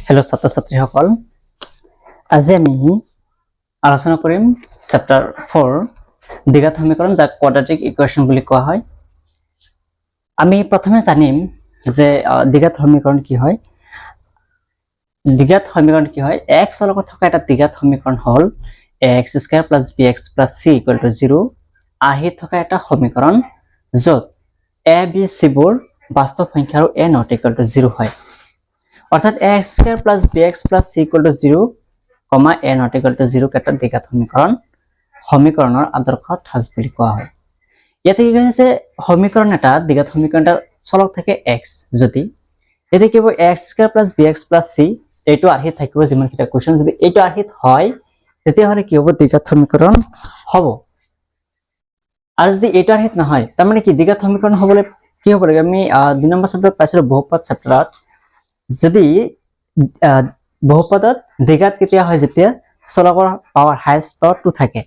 hello ছাত্ৰ ছাত্ৰীসকল আজি আমি আলোচনা কৰিম চেপ্টাৰ 4 দ্বিঘাত সমীকৰণ যাক কোৱাড্ৰেটিক ইকুৱেশ্যন বুলি কোৱা হয় আমি প্ৰথমে জানিম যে দ্বিঘাত সমীকৰণ কি হয় x ৰ লগত থকা এটা দ্বিঘাত সমীকৰণ হল ax² + bx + c = 0 আহি থকা এটা সমীকৰণ যত a b c বোৰ বাস্তৱ সংখ্যা আৰু a ≠ 0 হয় অর্থাৎ ax² + bx + c = 0, a ≠ 0 একটা দ্বিঘাত সমীকৰণৰ আদৰ্শ ঠাঁচ বুলি কোৱা হয় ইয়াতে কি হৈছে সমীকৰণ এটা দ্বিঘাত সমীকৰণটা চলক থাকে x যদি এতে কি হ'ব ax² + bx + c এইটো আহি থাকিব যিমান কিটা কোৱেশ্চন যদি এইটো আহিত হয় তেতিয়া হলে কি হ'ব দ্বিঘাত সমীকৰণ হ'ব আৰু যদি এইটো আহিত নহয় তাৰ মানে কি দ্বিঘাত সমীকৰণ হ'বলৈ কি হ'ব লাগে আমি 2 নম্বৰ চেপ্টাৰত পাইছিলো বহুপদ চেপ্টাৰত যদি বহুপদত দ্বিঘাত কেতিয়া হয় যেতিয়া চলকৰ পাৱাৰ হাইয়েস্ট 2 থাকে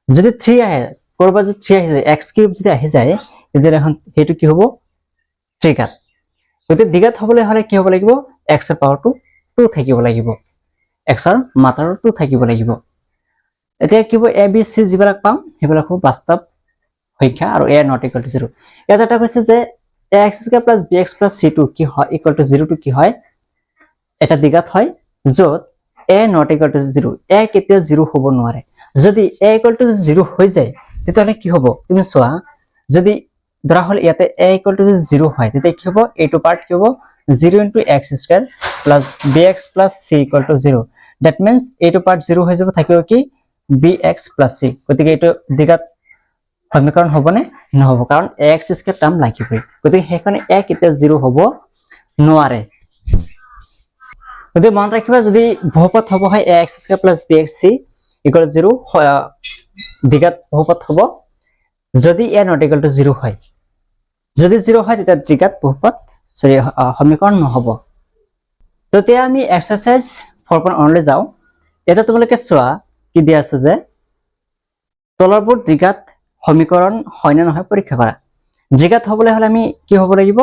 যদি 3 আহে কৰবা যদি 3 আহি যায় x³ যদি আহি যায় তেতিয়া এখন হেতু কি হ'ব ত্ৰিঘাত যদি দ্বিঘাত হ'বলৈ হলে কি হ'ব লাগিব x ৰ পাৱাৰটো 2 থাকিব লাগিব x ৰ মাত্ৰাটো 2 থাকিব লাগিব এতিয়া কি হ'ব a b c যিবিলাক পাম সেইবিলাক হ'ব বাস্তৱ সংখ্যা আৰু a ≠ 0 ইয়াত এটা কৈছে যে ax² + bx + c2 কি হয় = 0 টো কি হয় এটা দ্বিঘাত হয় যত a ≠ 0 a কেতিয়া 0 হ'ব নোৱাৰে যদি a = 0 হৈ যায় তেতিয়াহলে কি হ'ব তুমি চোৱা যদি ধৰা হল ইয়াতে a = 0 হয় তেতিয়া কি হ'ব এইটো পাৰ্ট কি হ'ব 0 * x² + bx + c = 0 that means এইটো পাৰ্ট 0 হৈ যাব থাকিব কি bx + c গতিকে এইটো দ্বিঘাত সমীকৰণ হ'বনে নহব কাৰণ x² টাৰ্ম লাগিবই গতিকে হেকনে a কেতিয়া 0 হ'ব নোৱাৰে যদি মন ৰাখিবা যদি বহুপদ হ'ব হয় ax² + bx c = 0 দ্বিঘাত বহুপদ হ'ব যদি a ≠ 0 হয় যদি 0 হয় তেতিয়া দ্বিঘাত বহুপদ সমীকৰণ নহব তেতিয়া আমি এক্সাৰসাইজ 4.1 লৈ যাও এটা তোমালোকে চোৱা কি দিয়া আছে যে তলৰবোৰ দ্বিঘাত সমীকৰণ হয় না নহয় পৰীক্ষা কৰা দ্বিঘাত হ'বলৈ হলে আমি কি হ'ব লাগিব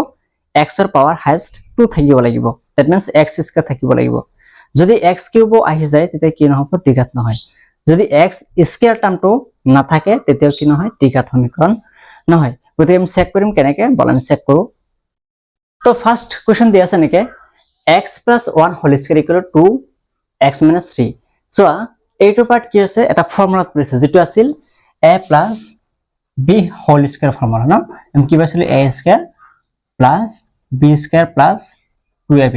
x ৰ পাৱাৰ হাইয়েস্ট 2 থাকিব লাগিব that means x² থাকিব লাগিব যদি x³ আহি যায় তেতিয়া কি নহব দ্বিঘাত নহয় যদি x² টাৰ্মটো নাথাকে তেতিয়া কি নহয় দ্বিঘাত সমীকৰণ নহয় গতিকে আমি চেক কৰিম কেনেকে বল আমি চেক কৰো তো ফাৰ্স্ট কোৱেশ্চন দিয়া আছে নেকি x + 1 হোল স্কয়াৰ = 2x - 3 চোৱা এইটো পাৰ্ট কি আছে এটা ফৰ্মুলাত পৰিছে যেটো আছিল a + b whole square formula ন আমি কি পাইছিলো a² + b² + 2ab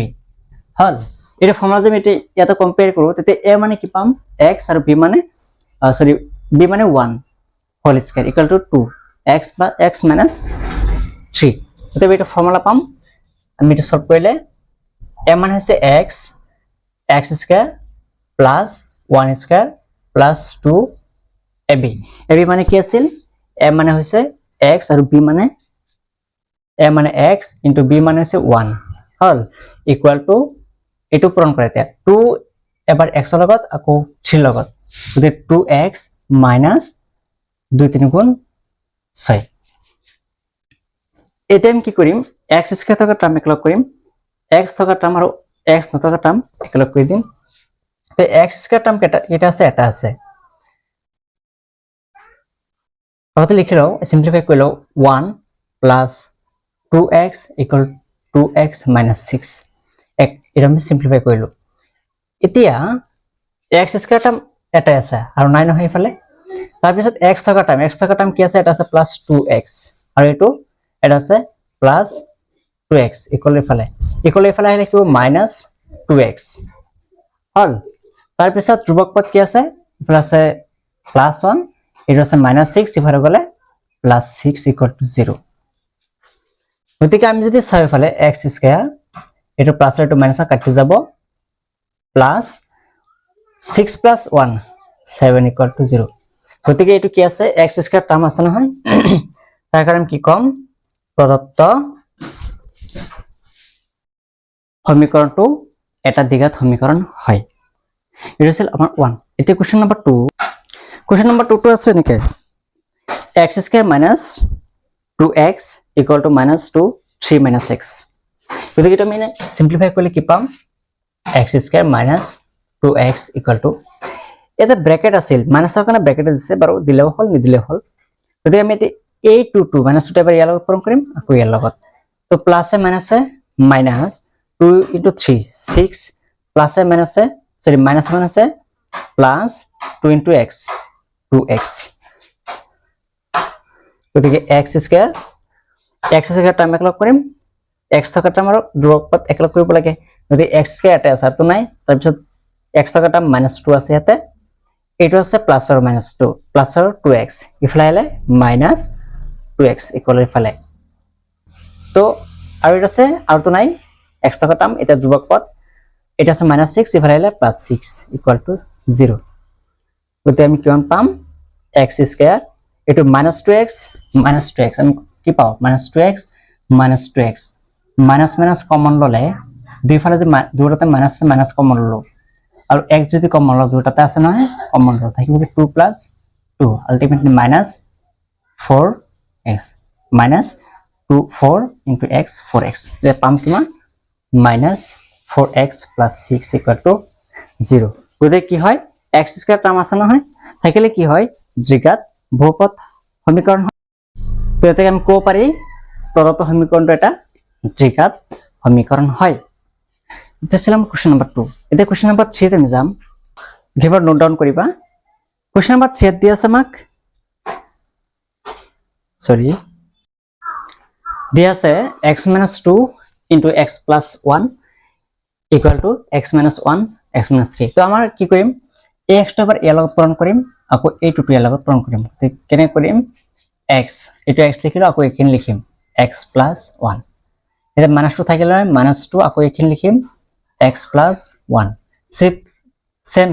হল এটা ফৰ্মুলা যে আমি ইয়াতে কম্পেয়াৰ কৰো তেতিয়া a মানে কি পাম x আৰু b মানে b মানে 1 হোল স্কয়াৰ = 2 x + x - 3 তেতিয়া এটা ফৰ্মুলা পাম আমি এটা সলভ কৰিলে a মানে হৈছে x x² + 1² + 2 ab মানে কি আছিল a মানে হৈছে x আৰু b মানে a মানে x * b মানে হৈছে 1 হল ইকুয়াল টু এটো পূৰণ কৰে এতিয়া 2 এবাৰ x ৰ লগত আকৌ 3 লগত গতি 2x - 2 3 গুণ 6 এতিয়া আমি কি কৰিম x² থকা টাৰ্ম একলগ কৰিম x থকা টাৰ্ম আৰু x নথকা টাৰ্ম একলগ কৰি দিম তে x² টাৰ্ম কেটা আছে এটা আছে আগতে লিখি লও সিম্পলিফাই কৰি লও 1 + 2x = 2x - 6 এটা আমি সিম্পলিফাই কৰিলো এতিয়া x² টাৰ্ম এটা আছে আৰু নাই নহয় ইফালে তাৰ পিছত x থকা টাৰ্ম কি আছে এটা আছে +2x আৰু এটো এটা আছে +2x ইফালে আহিলে কি -2x হল তাৰ পিছত ধ্ৰুবক পদ কি আছে ইফালে আছে +1 এটা আছে -6 ইফালে গলে +6 = 0 গতিকে আমি যদি চাই ইফালে x² এটো প্লাস আর এটো মাইনাস কাটি যাব +6 + 1 7 = 0 গতিকে এটো কি আছে x² টার্ম আছে নহয় তাৰ কাৰণে কি কম প্ৰদত্ত সমীকৰণটো এটা দ্বিঘাত সমীকৰণ হয় এটা আছিল আমাৰ 1 এতিয়া কোৱেশ্চন নম্বৰ 2 টো আছে নেকি x² - 2x = -2 3 - x গতিকে এটা মানে সিম্পলিফাই কৰিলে কি পাম x square minus 2x equal to এটা ব্ৰ্যাকেট আছিল মাইনাসৰ কাৰণে ব্ৰ্যাকেট দিছে বাৰু দিলেও হল নিদিলেও হল গতিকে আমি এই 2 মাইনাস 2 এবাৰ ইয়াৰ লগত পূৰণ কৰিম আকৌ ইয়াৰ লগত তো প্লাসে মাইনাসে মাইনাস 2 into 3 6 প্লাসে মাইনাসে সরি মাইনাস মাইনাসে প্লাস 2 into x 2x গতিকে x স্কয়ার টাইম একলগ কৰিম x থকা টাইম আৰু ধ্ৰুৱক একলগ কৰিব লাগে যদি x স্কয়াৰ এটা আছে তো নাই তাৰ পিছত x থকা টাইম -2 আছে ইয়াতে এইটো আছে প্লাস আৰু -2 প্লাস আৰু 2x ইফালে আহিলে -2x ইকুয়াল ইফালে তো আৰু এটা আছে আৰু তো নাই x থকা টাইম এটা ধ্ৰুৱক পদ এটা আছে -6 ইফালে আহিলে +6 ইকুয়াল টু 0 গতিকে আমি কিমান পাম x স্কয়ার এটো -2x আমি কি পাও -2x মাইনাস মাইনাস কমন ললে দুই ফালে যে দুটাতে মাইনাস আছে মাইনাস কমন ললো আর x যদি কমন ললো দুটাতে আছে না কমন ললো থাকিব 2 + 2 ultimately -4x -4 into x 4x যে পাম কিমান -4x + 6 = 0 গতিকে কি হয় x স্কয়ার টার্ম আছে নহয় থাকিলে কি হয় দ্বিঘাত বহুপদ সমীকরণ হয় তো এতে আমি কো পারি প্রদত্ত সমীকরণটা এটা দ্বিঘাত সমীকরণ হয় এটা ছিল কোশ্চেন নাম্বার 2 এটা কোশ্চেন নাম্বার 3 তে আমি যাম গিভৰ নোট ডাউন কৰিবা কোশ্চেন নাম্বার 3 দি আছে আমাক সরি দি আছে x - 2 into x + 1 equal to x - 1 x - 3 তো আমাৰ কি কৰিম এই x টো এবাৰ ইয়াৰ লগত পূৰণ কৰিম আকৌ এই টো ইয়াৰ লগত পূৰণ কৰিম কেনে কৰিম x এটো x লিখিলো আকৌ এখিনি লিখিম x + 1 এটা -2 থাকিলে -2 আকৌ এখিনি লিখিম x + 1 সেম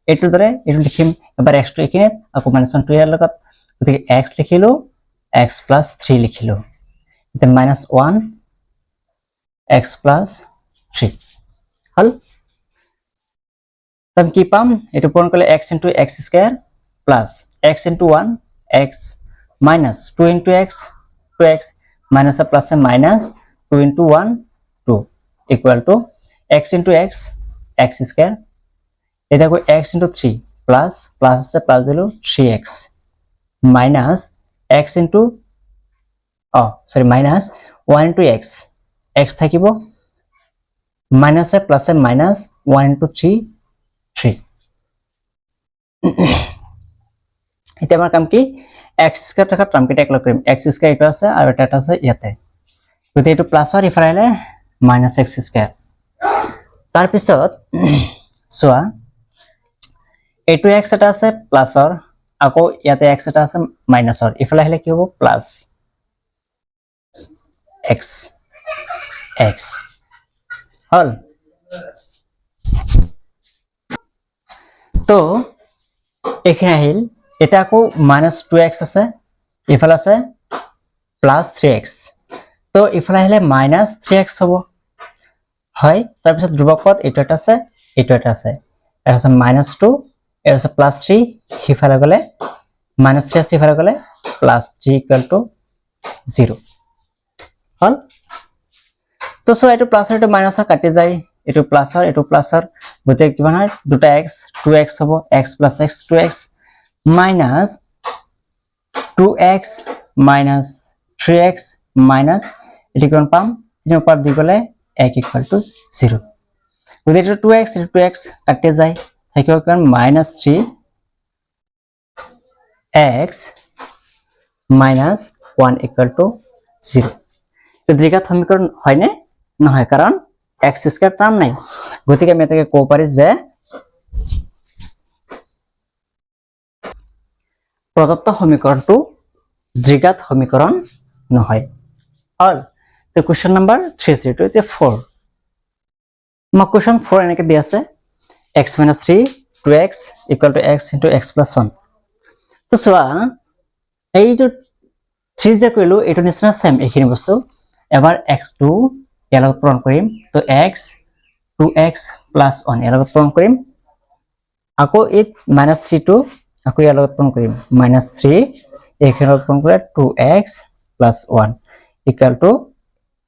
এটো দৰে এটো লিখিম এবাৰ x টো এখিনি আকৌ -2 ইয়াৰ লগত গতিকে x লিখিলো x + 3 লিখিলো এটা -1 x + 3 হল তখন কি পাম এটো পূরণ করলে x into x square plus x into 1 x minus 2 into x 2x minus a plus a minus 2 into 1 2 equal to x into x x square এটা কো x into 3 plus plus আছে প্লাস দিলো 3x minus x into minus 1 into x x থাকিব minus a plus a minus 1 into 3 3 এটা আমাৰ কাম কি x square থকা term কেটা একলগ কৰিম x স্কয়াৰ এটা আছে আৰু এটা আছে ইয়াতে গতি এটো প্লাস আৰু ইফালে -x স্কয়াৰ তাৰ পিছত সোয়া এটো x এটা আছে প্লাসৰ আকৌ ইয়াতে x এটা আছে মাইনাসৰ ইফালে আহিলে কি হ'ব প্লাস x x হল তো এখানে আহিল এটা আকৌ -2x আছে ইফালে আছে +3x তো ইফালে আহিলে -3x হ'ব হয় তাৰ পিছত ধ্ৰুৱক পদ এটা আছে এটা আছে এটা আছে -2 এটা আছে +3 ইফালে গলে -3 আছে ইফালে গলে +3 = 0 হল তো সো এটো প্লাস আৰু এটো মাইনাস কাটি যায় এটো প্লাসৰ গতে কিমান হয় দুটা x 2x হ'ব x + x 2x minus 2x minus 3x minus এটি কোন পাম তিনৰ পাত দি গলে 1 = 0 গতে এটো 2x কাটি যায় থাকিব কিমান -3x minus 1 = 0 তো দ্বিঘাত সমীকরণ হয় না নহয় কারণ x স্কয়ার টার্ম নাই গতিকে আমি এটাকে কো পারি যে প্রদত্ত সমীকরণটো দ্বিঘাত সমীকরণ নহয় অল তো কোশ্চেন নাম্বার 3 to 4 মা কোশ্চেন 4 এনেকে দি আছে x - 3 2x = x into x + 1 তো সোয়া এই যে 3 যে কইলো এটো নিচিনা সেম এইখিনি বস্তু এবাৰ x2 ইয়াৰ লগত পূৰণ কৰিম তো x 2x + 1 ইয়াৰ লগত পূৰণ কৰিম আকৌ এই -3 টো আকৌ ইয়াৰ লগত পূৰণ কৰিম -3 এইখিনি লগত পূৰণ কৰে 2x + 1 =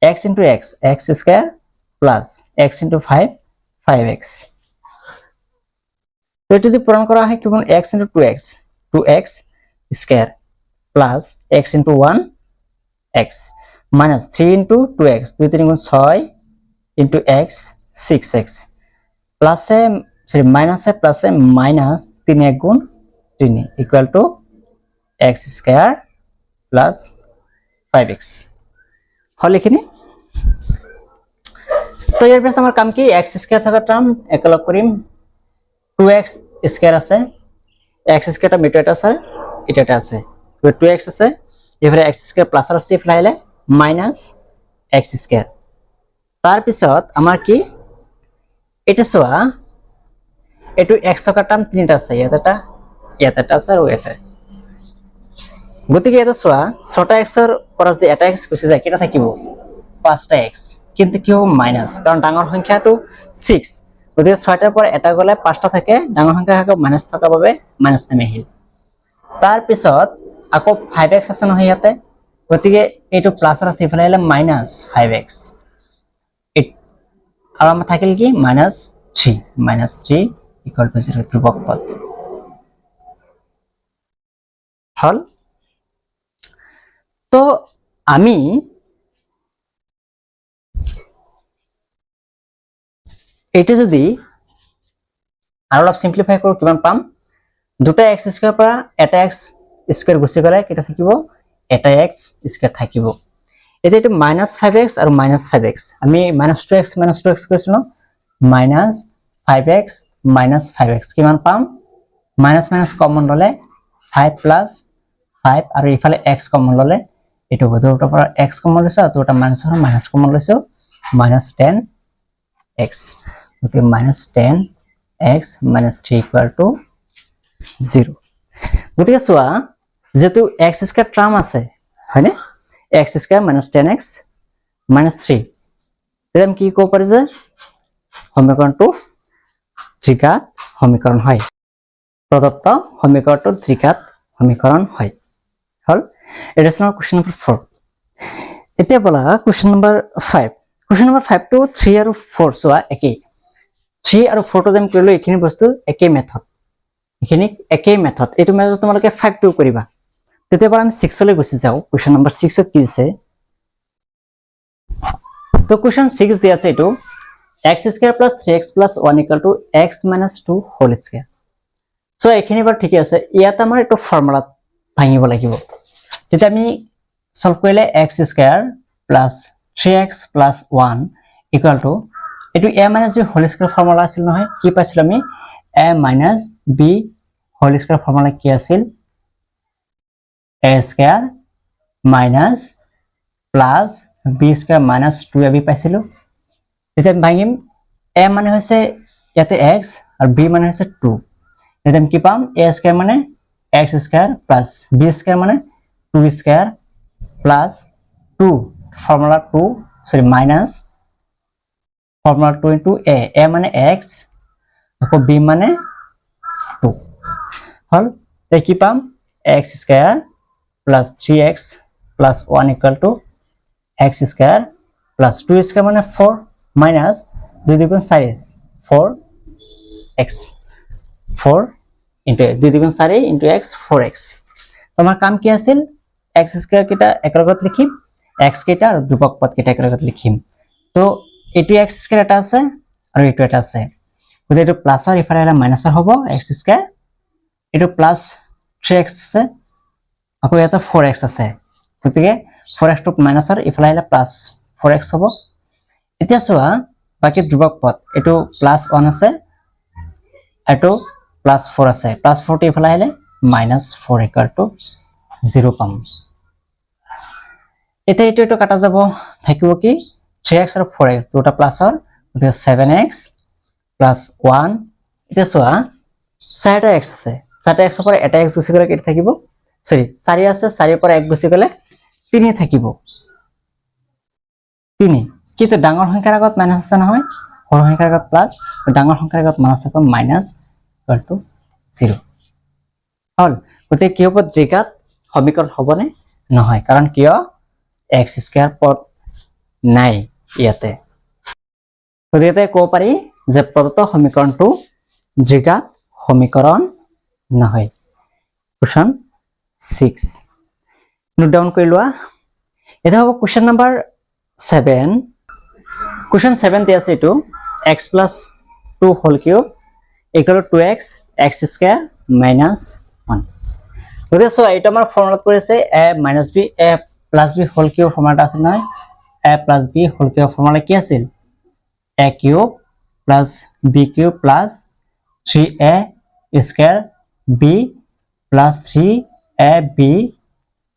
x into x x square plus x into 5 5x তো এটো যদি পূরণ করা হয় কি বলুন x into 2x square plus x into 1 x minus 3 into 2x 2 3 গুণ 6 into x 6x plus এ সরি মাইনাস এ প্লাস এ মাইনাস 3 1 গুণ 3 equal to x square plus 5x হল এখানে তো এর পরে আমার কাম কি x স্কয়ার থাকা টার্ম একলগ করিম 2x স্কয়ার আছে x স্কয়ারটা মিটারটা আছে এটা আছে তো 2x আছে এবারে x স্কয়ার প্লাস আর আছে ফলাইলে মাইনাস x স্কয়ার তার পিছত আমার কি এটা সোয়া এটু x থাকা টার্ম তিনটা আছে এটা আছে আর এটা গতিকে এটা সোয়া 6টা x এর পর যে এটা x কইছে যায় কিটা থাকিব 5টা x কিন্তু কি হবে মাইনাস কারণ ডাঙর সংখ্যাটো 6 গতিকে 6টার পর এটা গলে 5টা থাকে ডাঙর সংখ্যা থাকে মাইনাস থাকা পাবে মাইনাস নামে আহিল তার পিছত আকৌ 5x আছে নহয় ইয়াতে গতিকে এটো প্লাস আর আছে ফলাইলে মাইনাস 5x আর আমার থাকিল কি -3 ইকুয়াল টু 0 ধ্রুবক পদ হল তো আমি এটা যদি আর অলপ সিম্পলিফাই করব কিমান পাম দুটা x স্কয়ার পৰা এটা x স্কয়ার গুছি গলে কিটা থাকিব এটা x স্কয়ার থাকিব এটা এটা -5x আর -5x আমি -2x কইছিল -5x -5x কিমান পাম মাইনাস মাইনাস কমন ললে 5 প্লাস 5 আর ইফালে x কমন ললে এটো দুটোর পর x কমন লইছো আর দুটো মাইনাস কমন লইছো -10x okay -10x -3 equal to 0 গতিকে সোয়া যেহেতু x স্কয়ার টার্ম আছে হয়নে x স্কয়ার -10x -3 এরকম কি কো পারে যে সমীকরণটো ত্রিঘাত সমীকরণ হয় প্রদত্ত সমীকরণটো ত্রিঘাত সমীকরণ হয় হল এটা হল কোশ্চেন নাম্বার 4 এতিয়া বলা কোশ্চেন নাম্বার 5 টু 3 আৰু 4 সোয়া একই 3 আৰু 4 টো যেন কৰিলো এইখিনি বস্তু একই মেথড এখানে একই মেথড এটো মেথড তোমালোকে 5 টু কৰিবা তেতিয়া পৰা আমি 6 লৈ গুছি যাও কোশ্চেন নাম্বার 6 কি আছে তো কোশ্চেন 6 দিয়া আছে এটো x square plus 3x plus 1 equal to x minus 2 whole square so এখানে বার ঠিক আছে ইয়াত আমাৰ এটো ফৰ্মুলা ভাঙিব লাগিব যেটা আমি সলভ কৰিলে x square plus 3x plus 1 equal to এটো a minus b whole square formula আছিল নহয় কি পাইছিল আমি a minus b whole square formula কি আছিল a square minus plus b square minus 2ab পাইছিলো এটা ভাঙিম a মানে হৈছে ইয়াতে x আর b মানে হৈছে 2 এটা কি পাম a স্কয়ার মানে x square plus b square মানে 2 square plus 2 formula 2 sorry minus formula 2 into a মানে x আর b মানে 2 হল তাই কি পাম x square plus 3x plus 1 equal to x square plus 2 square মানে 4 মাইনাস 2 দ্বিগুণ 4x 4x 4 into 2 দ্বিগুণ 4 into x 4x তোমার কাম কি আছিল x স্কয়ার কেটা একলগত লিখিম x কেটা আর ধ্রুবক পদ কেটা একলগত লিখিম তো এটো x স্কয়ার এটা আছে আর এটো এটা আছে যদি এটো প্লাস আর ইফালে হলে মাইনাস হবে x স্কয়ার এটো প্লাস 3x আছে আকৌ এটা 4x আছে গতিকে 4x টু মাইনাস আর ইফালে হলে প্লাস 4x হবে এতিয়া সোয়া বাকি ধ্রুবক পদ এটো প্লাস 1 আছে এটো প্লাস 4 আছে প্লাস 4 টি ইফালে হলে মাইনাস 4 ইকুয়াল টু 0 পাম এটা এটো কাটা যাব থাকিব কি 3x আর 4x দুটা প্লাস আর গতিকে 7x প্লাস 1 এটা সোয়া 4টা x আছে 4টা x পরে এটা x গুছি গলে কি থাকিব সরি 4 আছে 4 পরে 1 গুছি গলে 3 থাকিব 3 কিন্তু ডাঙৰ সংখ্যাৰ আগত মাইনাস আছে নহয় সৰু সংখ্যাৰ আগত প্লাস ডাঙৰ সংখ্যাৰ আগত মাইনাস আছে মাইনাস ইকুয়াল টু 0 হল গতিকে কি হ'ব ত্রিঘাত সমীকরণ হবনে নহয় কাৰণ কিয় x স্কয়াৰ পদ নাই ইয়াতে গতিকে কো পাৰি যে প্ৰদত্ত সমীকৰণটো দ্বিঘাত সমীকৰণ নহয় কোৱেশ্চন 6 নোট ডাউন কৰি লোৱা এটা হ'ব কোৱেশ্চন নাম্বাৰ 7 কোৱেশ্চন 7 তে আছে এটো x + 2 whole cube equal to 2x x square minus 1 গতিকে সো এটা আমাৰ ফৰ্মুলাত পৰিছে a minus b a plus b whole cube ফৰ্মুলাটা আছে নহয় a plus b whole cube formula কি আছিল a cube plus b cube plus 3a square b plus 3ab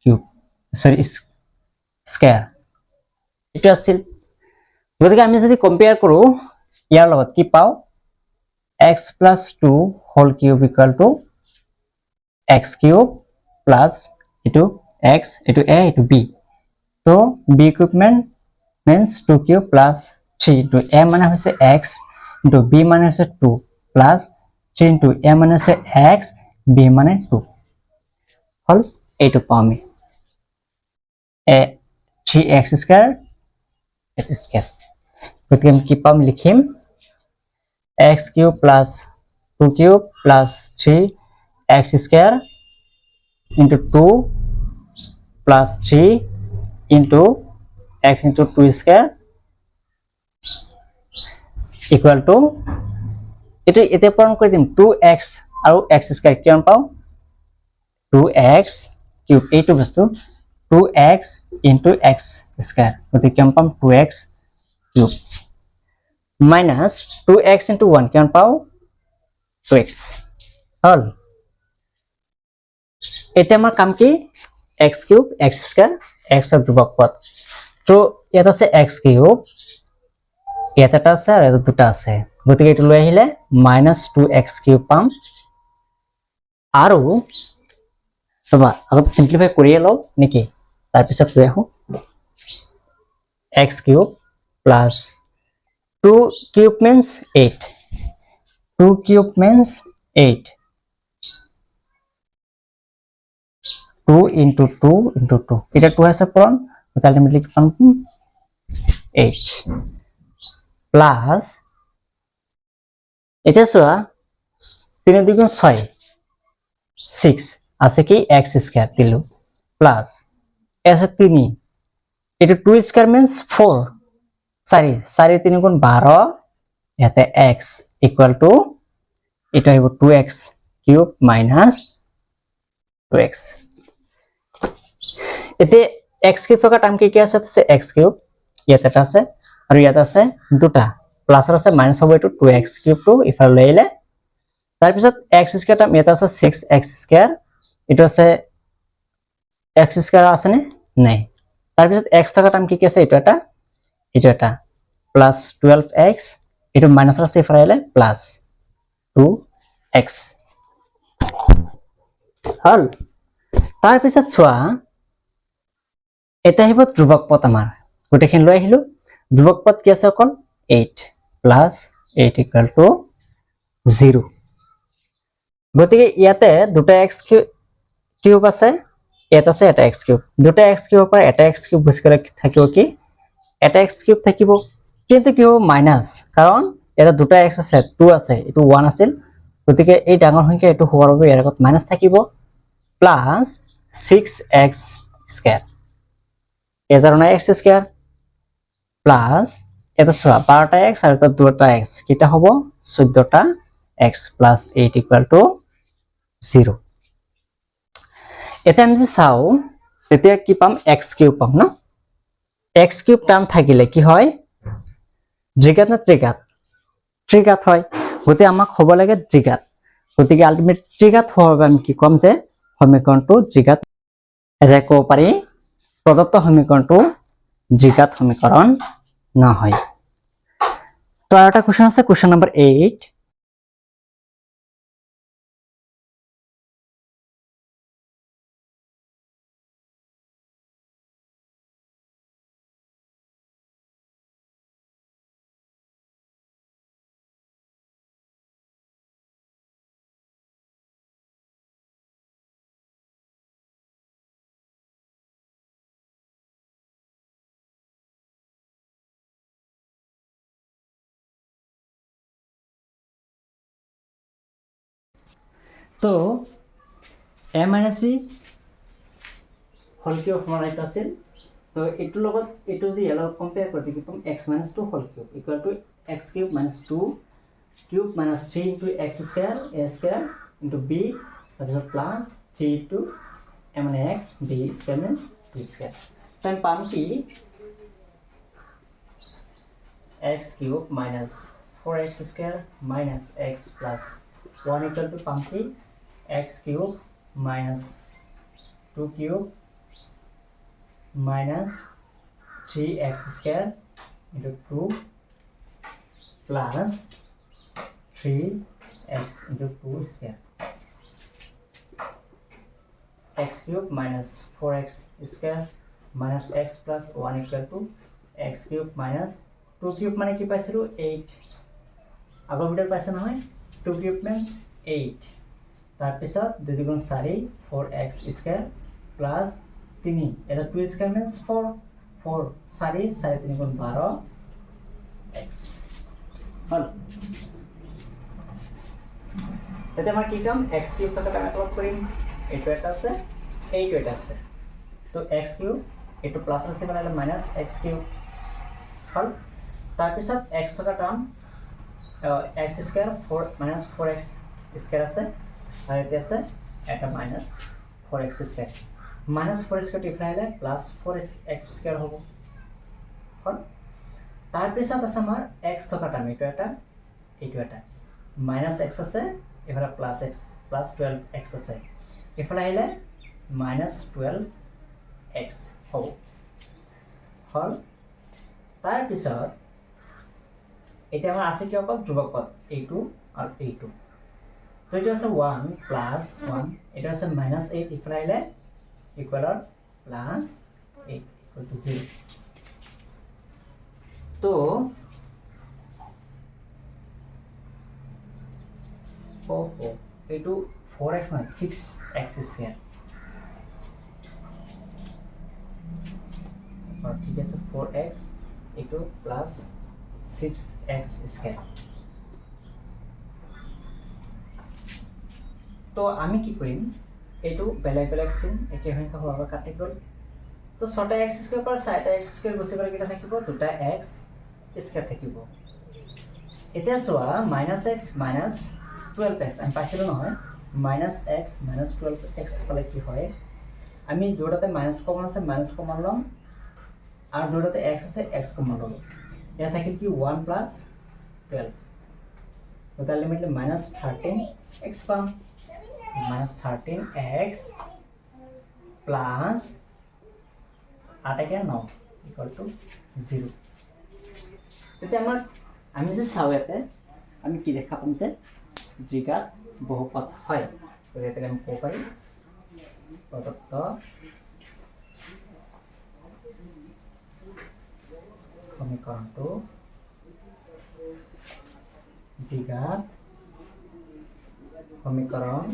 cube sorry square এটা আছিল গতিকে আমি যদি কম্পেয়াৰ কৰো ইয়াৰ লগত কি পাও x plus 2 whole cube equal to x cube plus into x into a into b so b cube means 2 cube plus 3 into a মানে হৈছে x into b মানে হৈছে 2 plus 3 into a মানে হৈছে x b মানে 2 হল এইটো পাও আমি a 3x square x square গতিকে আমি কি পাম লিখিম x cube plus 2 cube plus 3x square into 2 plus 3 into x into 2 square equal to এটা এতে পূৰণ কৰি দিম 2x আৰু x square কিমান পাও 2x cube এইটো বস্তু 2x into x square গতিকে কিমান পাম 2x cube minus 2x into 1 কিমান পাও 2x হল এটা আমাৰ কাম কি x cube x square x এর ধ্রুবক পদ তো এটা আছে x cube এটা আছে আর এটা দুটো আছে গতিকে এটা লৈ আহিলে -2x cube পাম আৰু ৰবা আগত সিম্পলিফাই কৰিয়ে লও নেকি তাৰ পিছত লৈ আহো x cube plus 2 cube means 8 2 cube means 8 2 into 2 into 2 এটা 2 আছে পূৰণ আলটিমেটলি পাম 8 plus এটা সোয়া 3 দ্বিগুণ 6 6 আছে কি x স্কয়ার দিলু প্লাস আছে 3 এটা 2 স্কয়ার means 4 4 4 3 গুণ 12 এতে x equal to এটা হইব 2x কিউব minus 2x এতে x কি থকা টার্ম কি আছে x কিউব ইয়াতে আছে আর ইয়াতে আছে দুটা প্লাস আছে মাইনাস হবে এটো 2x কিউব টু ইফাল লইলে তার পিছত x স্কয়ার টার্ম ইয়াতে আছে 6x স্কয়ার এটা আছে x স্কয়ার আছে নে নাই তার পিছত x থাকা টার্ম কি আছে এটা প্লাস 12x এটা মাইনাস আছে ইফাল লইলে প্লাস 2x হল তার পিছত ছোৱা এটা হিব ধ্ৰুবক পদ আমাৰ গোটেখিনি লৈ আহিলো ধ্রুবক পদ কি আছে অকল 8 plus 8 equal to 0 গতিকে ইয়াতে দুটা x কিউব আছে এটা আছে এটা x কিউব দুটা x কিউব পৰা এটা x কিউব গুছি গলে থাকিব কি এটা x কিউব থাকিব কিন্তু কি হ'ব মাইনাস কারণ এটা দুটা x আছে 2 আছে এটো 1 আছিল গতিকে এই ডাঙৰ সংখ্যা এটো হোৱাৰ বাবে ইয়াৰ আগত মাইনাস থাকিব প্লাস 6x স্কয়াৰ এটাৰ না x স্কয়ার প্লাস এটা সোয়া 12টা x আর এটা 2টা x কিটা হবে 14টা x plus 8 equal to 0 এটা আমি যে চাও তেতিয়া কি পাম x কিউব পাম না x কিউব টার্ম থাকিলে কি হয় দ্বিঘাত না ত্রিঘাত হয় গতি আমাক হ'ব লাগে দ্বিঘাত গতিকে আলটিমেট ত্রিঘাত হবে আমি কি কম যে সমীকৰণটো দ্বিঘাত এজাই কব পাৰি প্ৰদত্ত সমীকৰণটো দ্বিঘাত সমীকৰণ নহয় তো আর একটা কোশ্চেন আছে কোশ্চেন নাম্বার 8 তো a minus b whole cube সমান এইটো আছিল তো এইটোৰ লগত এইটো যি ইয়াৰ লগত কম্পেয়াৰ কৰি কি পাম x minus 2 whole cube equal to x cube minus 2 cube minus 3 into x square a square into b তাৰপিছত প্লাস 3 into a মানে x b square means 2 square then পাম কি x cube minus 4x square minus x plus 1 equal to পাম কি x cube minus 2 cube minus 3x square into 2 plus 3x into 2 square x cube minus 4x square minus x plus 1 equal to x cube minus 2 cube মানে কি পাইছিলো 8 আগৰ ভিডিওত পাইছো নহয় 2 cube means 8 তাৰ পিছত 2 দুগুণ 4 4x square plus 3 এটা 2 square means 4 4 4 4 3 গুণ 12 x হল তেতে আমাৰ কি কাম x cube সাথে কানেক্ট কৰিম এইটো এটা আছে এইটো এটা আছে তো x cube এইটো প্লাস আছে মানে মাইনাস x cube হল তাৰ পিছত x থকা term x square 4 minus 4x square আছে আর এতে আছে এটা minus 4x square minus 4x square ডিফাইলে plus 4x square হ'ব হল তাৰ পিছত আছে আমাৰ x থকা টার্ম এইটো এটা minus x আছে এফালে plus x plus 12x আছে এফালে আহিলে minus 12x হ'ব হল তাৰ পিছত এটা আমাৰ আছে কি অকল ধ্ৰুবক পদ এইটো আৰু এইটো তো এটা আছে 1 plus 1 এটা আছে minus 8 ইফালে আহিলে ইকুৱেলৰ plus 8 equal to 0 তো এইটো 4x নহয় 6x square और ठीक है sir 4x equal plus 6x square तो আমি কি কৰিম এটো বেলেগ বেলেগ চিন একে সংখ্যা হোৱাৰ কাটি গল তো 6টা x স্কয়ার পার 6টা x স্কয়ার বসে গলে কিটা থাকিব 2টা x স্কয়ার থাকিব এটা সোয়া -x -12x আমি পাইছিলো নহয় -x -12x পালে কি হয় আমি দুটাতে মাইনাস কমন আছে মাইনাস কমন লম আর দুটাতে x আছে x কমন লম এটা থাকিল কি 1 plus 12 তো তার লিমিট -13x পাম -13x plus 8 K 9 equal to 0 তেতে আমার আমি যে চাওয়াতে আমি কি দেখা পাম যে জিগাত বহুপদ হয় তো এতে আমি কো পাই প্রদত্ত সমীকরণটো দ্বিঘাত সমীকরণ